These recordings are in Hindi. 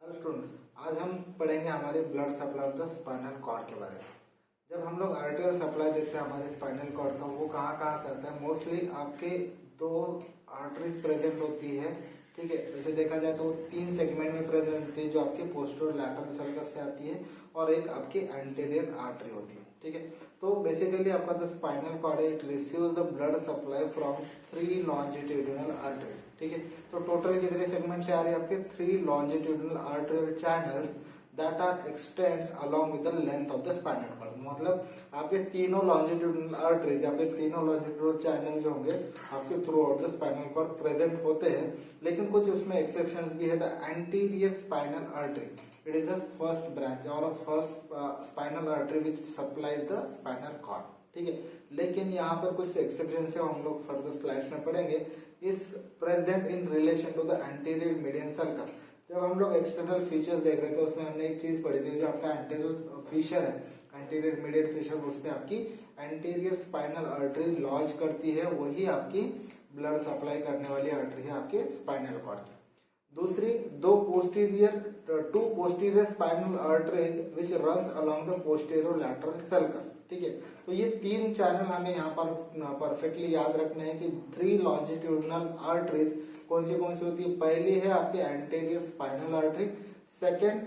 हेलो स्टूडेंट्स, आज हम पढ़ेंगे हमारे blood supply of the spinal cord के बारे में। जब हम लोग आर्टेरियल सप्लाई देते हैं हमारे स्पाइनल कॉर्ड का, वो कहाँ कहाँ से आता है? मोस्टली आपके दो आर्टरीज प्रेजेंट होती है। ठीक है, वैसे देखा जाए तो तीन सेगमेंट में प्रेजेंट होती है, जो आपके पोस्टीरियर लैटरल सल्कस से आती है और एक आपकी एंटीरियर आर्टरी होती है। ठीक है, तो बेसिकली आपका the spinal cord it receives the blood supply from 3 longitudinal arteries. ठीक है, तो टोटल कितने सेगमेंट से आ रहे हैं आपके? 3 longitudinal arterial channels that are extends along with the length of the spinal cord. मतलब आपके तीनों लॉन्जिट्यूडिनल आर्टरीज या फिर तीनों लॉन्जिट्यूडिनल चैनल जो होंगे आपके throughout the spinal cord present होते हैं, लेकिन कुछ उसमें एक्सेप्शंस भी है। The anterior spinal artery it is the first branch और first spinal artery which supplies the spinal cord. ठीक है, लेकिन यहाँ पर कुछ एक्सेप्शन है, हम लोग फर्दर स्लाइड्स में पढ़ेंगे। It's present in relation to the anterior median sulcus. जब हम लोग एक्सटर्नल फीचर्स देख रहे थे उसमें हमने एक चीज पढ़ी थी, जो आपका एंटीरियर फिशर है, एंटीरियर मीडियन फिशर, उसमें आपकी एंटीरियर स्पाइनल आर्टरी लॉन्च करती है, वही आपकी ब्लड सप्लाई करने वाली आर्टरी है आपके स्पाइनल कॉर्ड की। दूसरी two posterior spinal arteries which runs along the posterior lateral sulcus. ठीक है, तो ये तीन चैनल हमें यहाँ पर परफेक्टली याद रखने हैं कि 3 लॉन्जिट्यूडिनल आर्टरीज कौन सी होती है? पहली है आपकी anterior spinal artery, second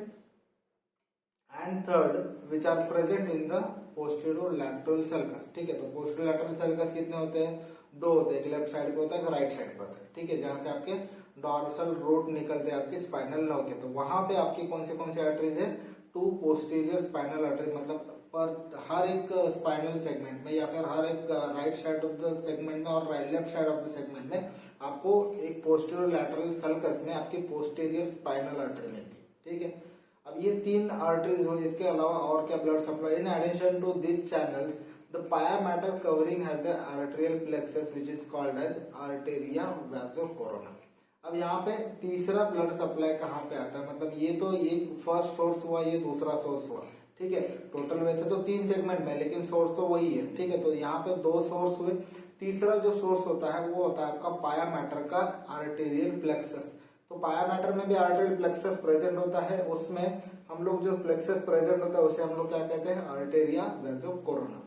and third which are present in the posterior lateral sulcus. ठीक है, तो पोस्टीरियर लैटरल सल्कस कितने होते हैं? 2 होते हैं, एक लेफ्ट साइड पे होता है, एक राइट साइड पे होता है। ठीक है, जहां से आपके डॉर्सल रूट निकलते हैं आपके स्पाइनल नर्व के, तो वहां पे आपकी कौन सी आर्टरीज है? 2 पोस्टीरियर स्पाइनल आर्टरीज। मतलब पर हर एक स्पाइनल सेगमेंट में या फिर हर एक right side of the segment में और left side of the segment में आपको एक पोस्टीरियर लैटरल सल्कस में आपकी पोस्टीरियर स्पाइनल आर्टरी मिलती है। ठीक है, अब ये 3 आर्टरीज हो, इसके अलावा और क्या blood supply? In addition to this channels the pia mater covering has a arterial plexus which is called as arteria vasocorona। अब यहाँ पे तीसरा ब्लड सप्लाई कहाँ पे आता है? मतलब ये तो ये फर्स्ट सोर्स हुआ, ये दूसरा सोर्स हुआ। ठीक है, टोटल वैसे तो 3 सेगमेंट में, लेकिन सोर्स तो वही है। ठीक है, तो यहाँ पे 2 सोर्स हुए, तीसरा जो सोर्स होता है वो होता है आपका पाया मैटर का आर्टेरियल प्लेक्सस। तो पाया मैटर में भी आर्टेरियल प्लेक्सस प्रेजेंट होता है, उसमें हम लोग जो प्लेक्सस प्रेजेंट होता है उसे हम लोग क्या कहते हैं? Arteria vasocorona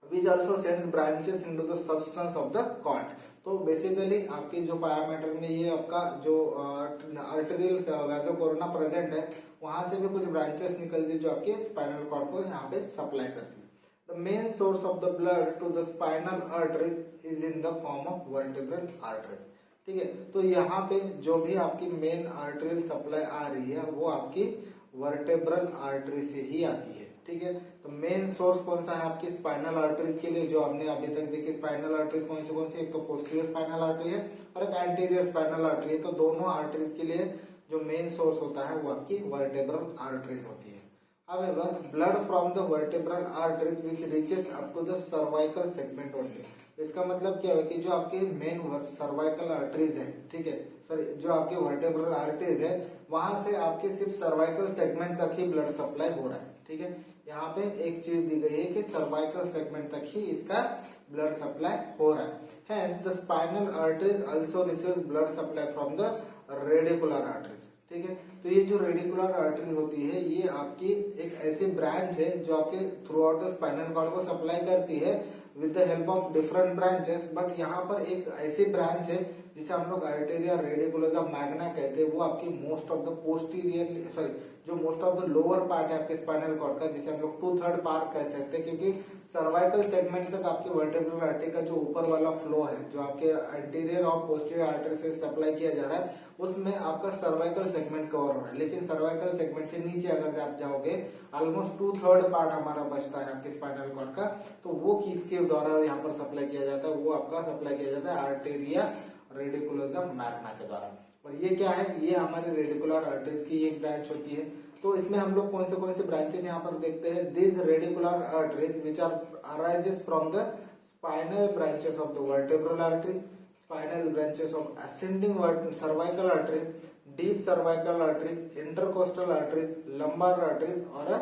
which also sends branches into the substance of the cord। तो बेसिकली आपकी जो पायामेटर में ये आपका जो आर्टेरियल वेसोकोरोना प्रेजेंट है, वहां से भी कुछ ब्रांचेस निकलती है जो आपके स्पाइनल कॉर्ड को यहाँ पे सप्लाई करती है। The main source of the blood to the spinal arteries is in the form of vertebral arteries. ठीक है, तो यहाँ पे जो भी आपकी मेन आर्टेरियल सप्लाई आ रही है वो आपकी वर्टेब्रल आर्टरी से ही आती है। ठीक है, तो मेन सोर्स कौन सा है आपकी स्पाइनल आर्टरीज के लिए? जो हमने अभी तक देखी स्पाइनल आर्टरीज कौन सी? एक तो पोस्टीरियर स्पाइनल आर्टरी है और एक एंटीरियर स्पाइनल आर्टरी है। तो दोनों आर्टरीज के लिए जो मेन सोर्स होता है वो आपकी वर्टेब्रल आर्टरीज होती है। However, blood from the vertebral arteries which reaches up to the cervical segment only। इसका मतलब क्या है कि जो आपके मेन सर्वाइकल आर्टरीज है, ठीक है, सॉरी, जो आपके वर्टेब्रल आर्टरीज है, वहां से आपके सिर्फ सर्वाइकल सेगमेंट तक ही ब्लड सप्लाई हो रहा है। ठीक है, यहाँ पे एक चीज दी गई है कि सर्वाइकल सेगमेंट तक ही इसका ब्लड सप्लाई हो रहा है। Hence, the spinal arteries also receives blood supply from the radicular arteries। ठीक है, तो ये जो रेडिकुलर आर्टरी होती है ये आपकी एक ऐसी ब्रांच है जो आपके throughout the spinal cord को सप्लाई करती है with the help of different branches. But यहाँ पर एक ऐसी ब्रांच है जिसे हम लोग आर्टेरिया रेडिकुलोसा मैग्ना कहते हैं, वो आपकी most of the posterior sorry जो most of the lower part है आपके स्पाइनल कॉर्ड का, जिसे हम लोग 2/3 पार्ट कह सकते हैं, क्योंकि सर्वाइकल सेगमेंट तक आपके वर्टेब्रल आर्टरी का जो ऊपर वाला फ्लो है, जो आपके एंटीरियर और पोस्टीरियर आर्टरी से सप्लाई किया जा रहा है, उसमें आपका सर्वाइकल सेगमेंट कवर हो रहा है। लेकिन सर्वाइकल सेगमेंट से नीचे अगर आप जाओगे, ऑलमोस्ट 2/3 पार्ट हमारा बचता है आपके स्पाइनल कॉर्ड का, तो वो किसके द्वारा यहाँ पर सप्लाई किया जाता है? वो आपका सप्लाई किया जाता है आर्टेरिया रेडिकुलोसा मैग्ना के द्वारा। और ये क्या है? ये हमारे रेडिकुलर आर्टरीज की एक ब्रांच होती है। तो इसमें हम लोग कौन से ब्रांचेस यहाँ पर देखते हैं? This radicular arteries which are arises from the spinal branches of the vertebral artery, spinal branches of ascending cervical artery, deep cervical artery, intercostal arteries, lumbar arteries और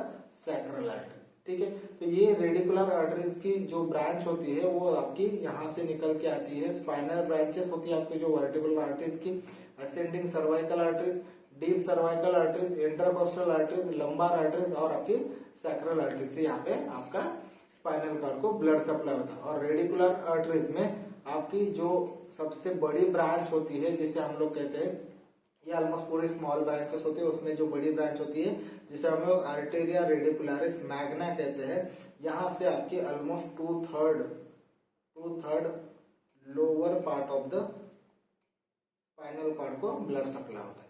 सैक्रल आर्टरी। ठीक है, तो ये रेडिकुलर आर्टरीज की जो ब्रांच होती है वो आपकी यहाँ से निकल के आती है। स्पाइनल ब्रांचेस होती है आपकी जो वर्टेब्रल आर्टरीज की, ascending cervical arteries, deep cervical arteries, intercostal arteries, lumbar arteries और आपकी सैक्रल आर्टरीज से यहाँ पे आपका स्पाइनल कॉर्ड को ब्लड सप्लाई होता है। और रेडिकुलर आर्टरीज में आपकी जो सबसे बड़ी ब्रांच होती है जिसे हम लोग कहते हैं, ये ऑलमोस्ट पूरी स्मॉल ब्रांचेस होती है, उसमें जो बड़ी ब्रांच होती है जिसे हम लोग आर्टेरिया रेडिकुलरिस मैग्ना कहते हैं, यहाँ से आपकी almost two third lower part of the spinal cord को ब्लड सप्लाई होता है।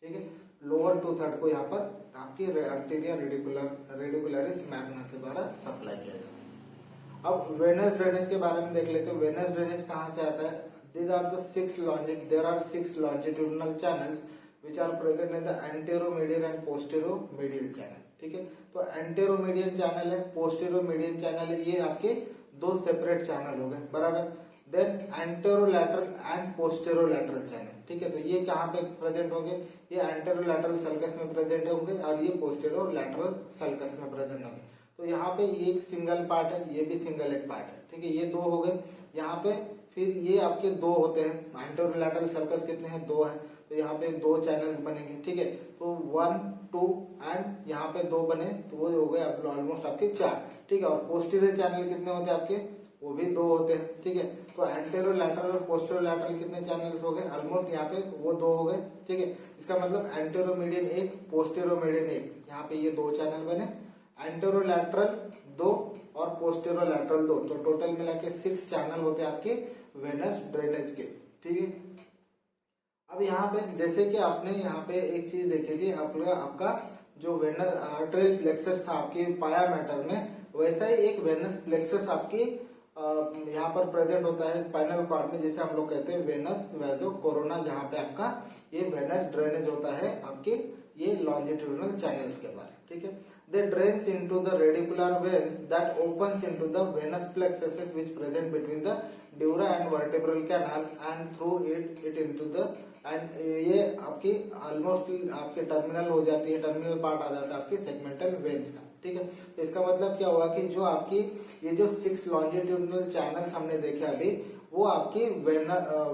ठीक है, लोअर टू थर्ड को यहाँ पर आपकी आर्टेरिया रेडिकुलरिस मैग्ना के द्वारा सप्लाई किया जाता है। अब वेनस ड्रेनेज के बारे में देख लेते हैं। वेनस ड्रेनेज कहाँ से आता है? These are the there are six longitudinal channels which are present in the anteromedian and posteromedial channel। ठीक है, तो anteromedian channel है, posteromedian channel है, ये आपके दो सेपरेट चैनल हो गए, बराबर। Then anterolateral and posterolateral channel. ठीक है, तो ये कहाँ पे प्रेजेंट होंगे? ये एंटेरोलैटरल सल्कस में प्रेजेंट होंगे और ये पोस्टेरोलैटरल सल्कस में प्रेजेंट होंगे। तो यहाँ पे ये एक सिंगल पार्ट है, ये भी सिंगल एक पार्ट है। ठीक है, ये दो हो गए। यहाँ पे फिर ये आपके दो होते हैं, एंटेरोलैटरल सर्कस कितने हैं? दो है, तो यहाँ पे दो चैनल्स बनेंगे। ठीक है, तो 1 2 एंड यहाँ पे दो बने, तो वो हो गए ऑलमोस्ट आपके 4। ठीक है, और पोस्टीरियर चैनल कितने होते हैं आपके? वो भी दो होते हैं। ठीक है, तो एंटेरोलैटरल और पोस्टेरोलैटरल कितने चैनल्स हो गए? ऑलमोस्ट यहाँ पे वो दो हो गए। ठीक है, इसका मतलब एंटेरोमीडियन एक, पोस्टेरोमीडियन एक, यहाँ पे ये दो चैनल बने, एंटेरोलैटरल दो और पोस्टेरोलैटरल दो, तो टोटल मिला के 6 चैनल होते हैं आपके वेनस ड्रेनेज के। ठीक है, अब यहाँ पे जैसे कि आपने यहाँ पे एक चीज देखी थी, आपका जो वेनस आर्टरी प्लेक्सस था आपकी पाया मैटर में, वैसा ही एक वेनस प्लेक्सस आपकी यहाँ पर प्रेजेंट होता है स्पाइनल कॉर्ड में, जिसे हम लोग कहते हैं वेनस वैजो कोरोना, जहाँ पे आपका ये वेनस ड्रेनेज होता है आपके ये लॉन्जिट्यूडिनल चैनल्स के द्वारा। ठीक है, they drains into the radicular veins that opens into the venous plexuses which present between the dura and vertebral canal and through it into the and ये आपकी ऑलमोस्ट आपके टर्मिनल हो जाती है, टर्मिनल पार्ट आ जाता है आपके सेगमेंटल वेन्स का। ठीक है, तो इसका मतलब क्या हुआ कि जो आपकी ये जो 6 लॉन्जिट्यूडिनल चैनल्स हमने देखे अभी, वो आपकी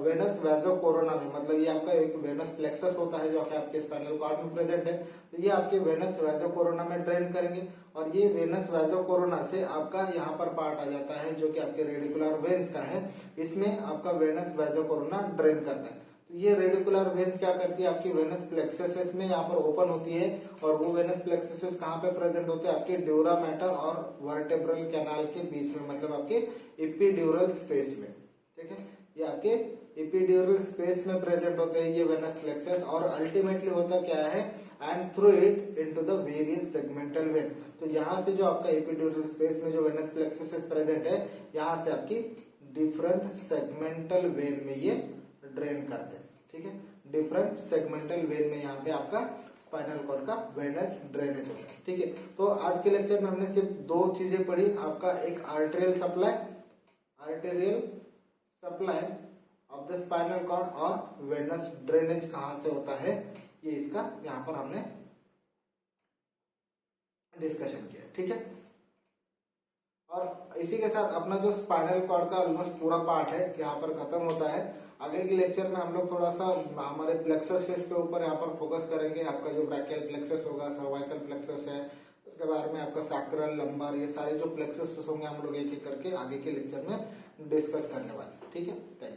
वेनस वैजो कोरोना में, मतलब ये आपका एक वेनस प्लेक्सस होता है जो आपके स्पाइनल कॉर्ड में प्रेजेंट है, तो ये आपके वेनस वैजो कोरोना में ड्रेन करेंगे। और ये वेनस वैजो कोरोना से आपका यहाँ पर पार्ट आ जाता है जो कि आपके रेडिकुलर वेन्स का है, इसमें आपका वेनस वैजो कोरोना ड्रेन करता है। तो ये रेडिकुलर वेन्स क्या करती है? आपकी वेनस प्लेक्सस में यहाँ पर ओपन होती है, और वो वेनस प्लेक्सस कहाँ पे प्रेजेंट होते हैं? आपके ड्यूरा मैटर और वर्टेब्रल कैनाल के बीच में, मतलब आपके एपिड्यूरल स्पेस में। ठीक है, ये आपके एपिड्यूरल स्पेस में प्रेजेंट होते हैं ये वेनस प्लेक्सस, और अल्टीमेटली होता क्या है? And through it into the various segmental when. तो यहाँ से जो आपका एपिड्यूरल स्पेस में जो वेनस प्लेक्सस प्रेजेंट है, यहाँ से आपकी डिफरेंट सेगमेंटल वेन में ये ड्रेन करते हैं। ठीक है, डिफरेंट सेगमेंटल वेन में यहाँ पे आपका स्पाइनल कॉर्ड का वेनस ड्रेनेज होता है। ठीक है, तो आज के लेक्चर में हमने सिर्फ दो चीजें पढ़ी, आपका एक arterial supply of the spinal cord और वेनस ड्रेनेज कहाँ से होता है, ये इसका यहाँ पर हमने डिस्कशन किया। ठीक है, और इसी के साथ अपना जो स्पाइनल कॉर्ड का ऑलमोस्ट पूरा पार्ट है यहाँ पर खत्म होता है। आगे के लेक्चर में हम लोग थोड़ा सा हमारे प्लेक्सस के ऊपर यहाँ पर फोकस करेंगे। आपका जो ब्रैकियल प्लेक्सस होगा, सर्वाइकल प्लेक्सस है, उसके बारे में आपका सैक्रल, लंबार, ये सारे जो प्लेक्सस होंगे हम लोग एक एक करके आगे के लेक्चर में डिस्कस करने वाले। ठीक है, थैंक यू।